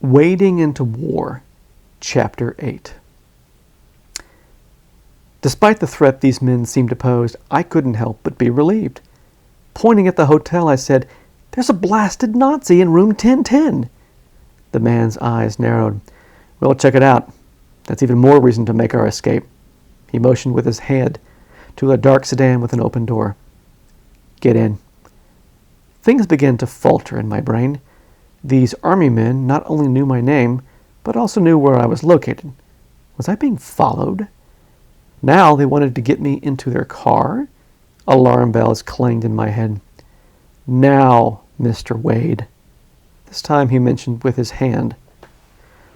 Wading into War, Chapter 8. Despite the threat these men seemed to pose, I couldn't help but be relieved. Pointing at the hotel, I said, "There's a blasted Nazi in room 1010. The man's eyes narrowed. "We'll check it out. That's even more reason to make our escape." He motioned with his hand to a dark sedan with an open door. "Get in." Things began to falter in my brain. These army men not only knew my name, but also knew where I was located. Was I being followed? Now they wanted to get me into their car? Alarm bells clanged in my head. "Now, Mr. Wade." This time he mentioned with his hand.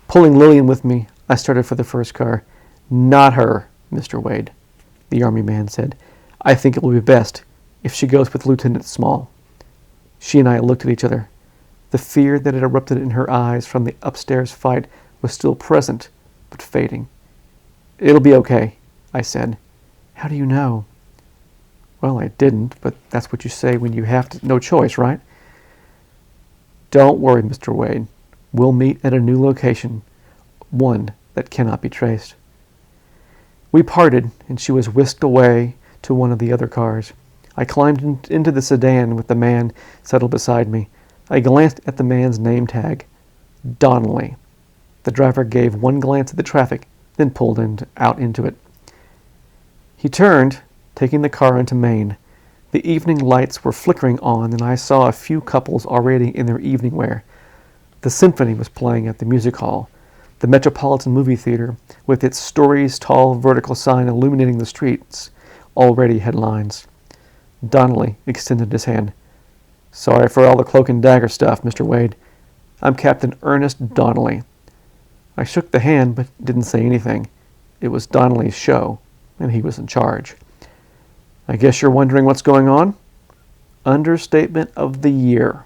Pulling Lillian with me, I started for the first car. "Not her, Mr. Wade," the army man said. "I think it will be best if she goes with Lieutenant Small." She and I looked at each other. The fear that had erupted in her eyes from the upstairs fight was still present, but fading. "It'll be okay," I said. "How do you know?" "Well, I didn't, but that's what you say when you have no choice, right?" "Don't worry, Mr. Wade. We'll meet at a new location, one that cannot be traced." We parted, and she was whisked away to one of the other cars. I climbed into the sedan with the man settled beside me. I glanced at the man's name tag. Donnelly. The driver gave one glance at the traffic, then pulled out into it. He turned, taking the car into Maine. The evening lights were flickering on, and I saw a few couples already in their evening wear. The symphony was playing at the music hall. The Metropolitan Movie Theater, with its stories-tall vertical sign illuminating the streets, already had lines. Donnelly extended his hand. "Sorry for all the cloak and dagger stuff, Mr. Wade. I'm Captain Ernest Donnelly." I shook the hand, but didn't say anything. It was Donnelly's show, and he was in charge. "I guess you're wondering what's going on?" "Understatement of the year,"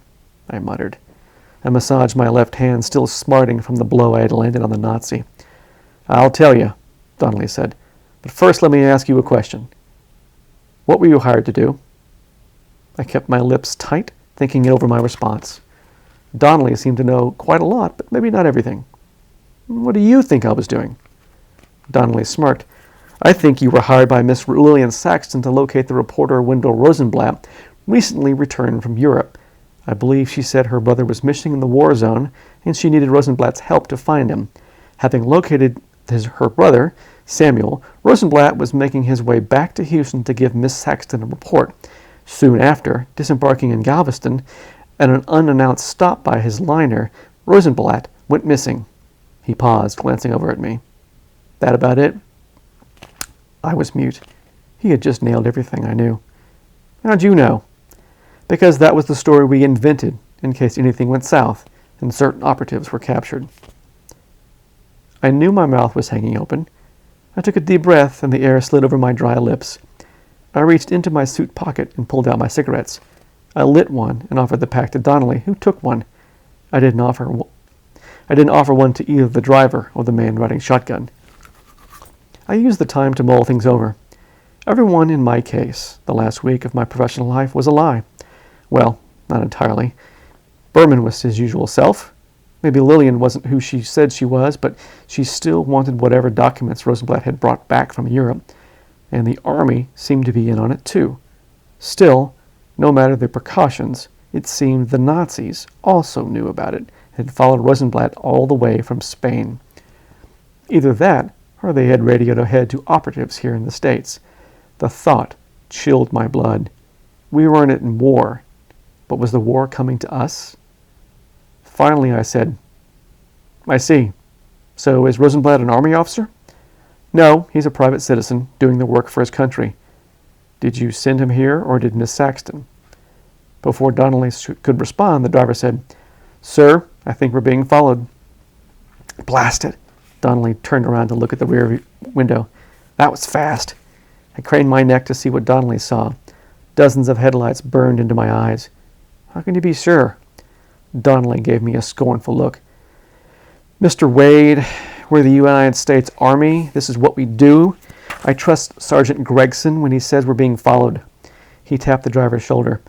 I muttered. I massaged my left hand, still smarting from the blow I had landed on the Nazi. "I'll tell you," Donnelly said. "But first let me ask you a question. What were you hired to do?" I kept my lips tight, thinking over my response. Donnelly seemed to know quite a lot, but maybe not everything. "What do you think I was doing?" Donnelly smirked. "I think you were hired by Miss Lillian Saxton to locate the reporter Wendell Rosenblatt, recently returned from Europe. I believe she said her brother was missing in the war zone, and she needed Rosenblatt's help to find him. Having located her brother, Samuel, Rosenblatt was making his way back to Houston to give Miss Saxton a report. Soon after, disembarking in Galveston, at an unannounced stop by his liner, Rosenblatt went missing." He paused, glancing over at me. "That about it?" I was mute. He had just nailed everything I knew. "How'd you know?" "Because that was the story we invented, in case anything went south and certain operatives were captured." I knew my mouth was hanging open. I took a deep breath, and the air slid over my dry lips. I reached into my suit pocket and pulled out my cigarettes. I lit one and offered the pack to Donnelly, who took one. I didn't offer one to either the driver or the man riding shotgun. I used the time to mull things over. Everyone in my case, the last week of my professional life, was a lie. Well, not entirely. Berman was his usual self. Maybe Lillian wasn't who she said she was, but she still wanted whatever documents Rosenblatt had brought back from Europe. And the army seemed to be in on it too. Still, no matter the precautions, it seemed the Nazis also knew about it and had followed Rosenblatt all the way from Spain. Either that, or they had radioed ahead to operatives here in the States. The thought chilled my blood. We were in it in war, but was the war coming to us? Finally I said, "I see. So is Rosenblatt an army officer?" "No, he's a private citizen, doing the work for his country." "Did you send him here, or did Miss Saxton?" Before Donnelly could respond, the driver said, "Sir, I think we're being followed." "Blast it!" Donnelly turned around to look at the rear window. That was fast. I craned my neck to see what Donnelly saw. Dozens of headlights burned into my eyes. "How can you be sure?" Donnelly gave me a scornful look. "Mr. Wade, we're the United States Army. This is what we do. I trust Sergeant Gregson when he says we're being followed." He tapped the driver's shoulder.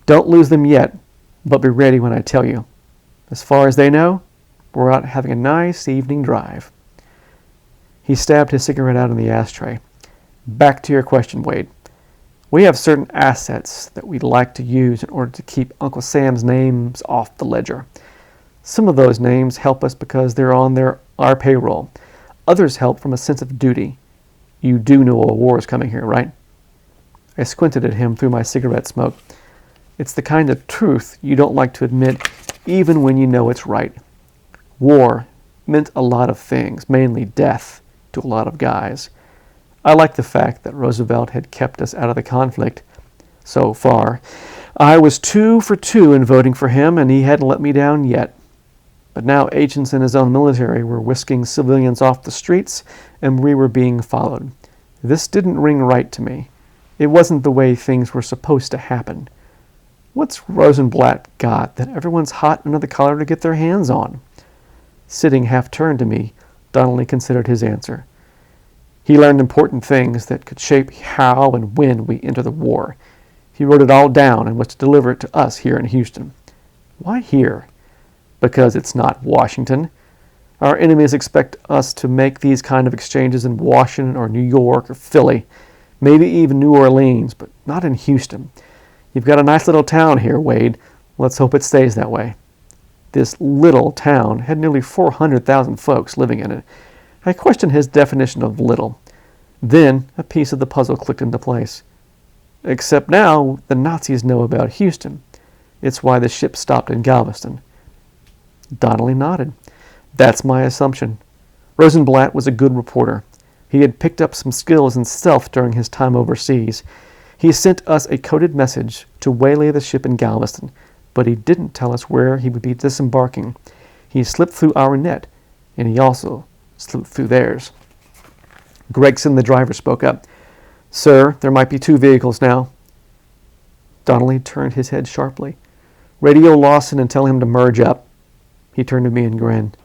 "Don't lose them yet, but be ready when I tell you. As far as they know, We're out having a nice evening drive." He stabbed his cigarette out in the ashtray. "Back to your question, Wade. We have certain assets that we'd like to use in order to keep Uncle Sam's names off the ledger. Some of those names help us because they're on our payroll. Others help from a sense of duty. You do know a war is coming here, right?" I squinted at him through my cigarette smoke. It's the kind of truth you don't like to admit even when you know it's right. War meant a lot of things, mainly death, to a lot of guys. I liked the fact that Roosevelt had kept us out of the conflict so far. I was 2 for 2 in voting for him, and he hadn't let me down yet. But now agents in his own military were whisking civilians off the streets, and we were being followed. This didn't ring right to me. It wasn't the way things were supposed to happen. What's Rosenblatt got that everyone's hot under the collar to get their hands on? Sitting half-turned to me, Donnelly considered his answer. He learned important things that could shape how and when we enter the war. He wrote it all down and was to deliver it to us here in Houston. Why here? Because it's not Washington. Our enemies expect us to make these kind of exchanges in Washington or New York or Philly, maybe even New Orleans, but not in Houston. You've got a nice little town here, Wade. Let's hope it stays that way. This little town had nearly 400,000 folks living in it. I questioned his definition of little. Then a piece of the puzzle clicked into place. Except now the Nazis know about Houston. It's why the ship stopped in Galveston. Donnelly nodded. That's my assumption. Rosenblatt was a good reporter. He had picked up some skills in stealth during his time overseas. He sent us a coded message to waylay the ship in Galveston, but he didn't tell us where he would be disembarking. He slipped through our net, and he also slipped through theirs. Gregson, the driver, spoke up. "Sir, there might be 2 vehicles now." Donnelly turned his head sharply. "Radio Lawson and tell him to merge up." He turned to me and grinned.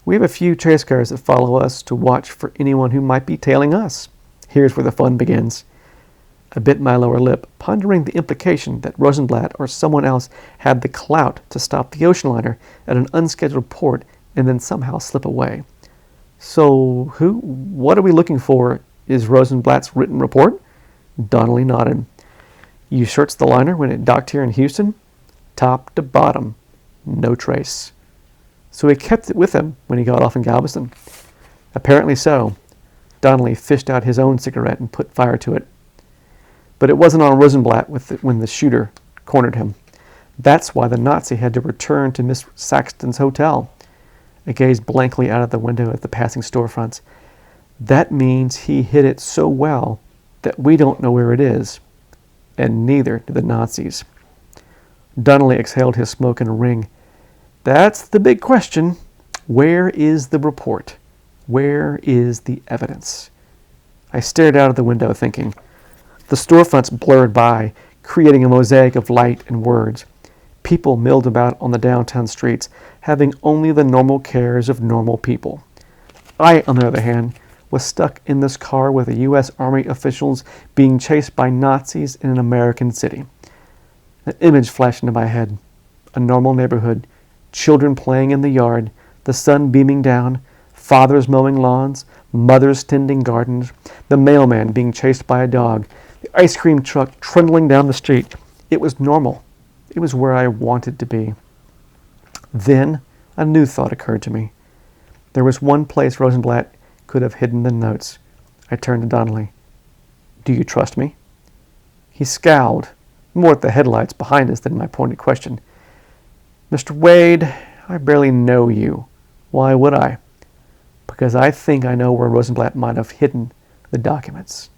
"We have a few chase cars that follow us to watch for anyone who might be tailing us. Here's where the fun begins." I bit my lower lip, pondering the implication that Rosenblatt or someone else had the clout to stop the ocean liner at an unscheduled port and then somehow slip away. "So what are we looking for? Is Rosenblatt's written report?" Donnelly nodded. "You searched the liner when it docked here in Houston?" "Top to bottom. No trace." "So he kept it with him when he got off in Galveston?" "Apparently so." Donnelly fished out his own cigarette and put fire to it. "But it wasn't on Rosenblatt when the shooter cornered him. That's why the Nazi had to return to Miss Saxton's hotel." I gazed blankly out of the window at the passing storefronts. "That means he hid it so well that we don't know where it is. And neither do the Nazis." Donnelly exhaled his smoke in a ring. "That's the big question. Where is the report? Where is the evidence?" I stared out of the window thinking. The storefronts blurred by, creating a mosaic of light and words. People milled about on the downtown streets, having only the normal cares of normal people. I, on the other hand, was stuck in this car with the U.S. Army officials being chased by Nazis in an American city. An image flashed into my head. A normal neighborhood, children playing in the yard, the sun beaming down, fathers mowing lawns, mothers tending gardens, the mailman being chased by a dog, the ice cream truck trundling down the street. It was normal. It was where I wanted to be. Then a new thought occurred to me. There was one place Rosenblatt could have hidden the notes. I turned to Donnelly. "Do you trust me?" He scowled, more at the headlights behind us than my pointed question. "Mr. Wade, I barely know you. Why would I?" "Because I think I know where Rosenblatt might have hidden the documents."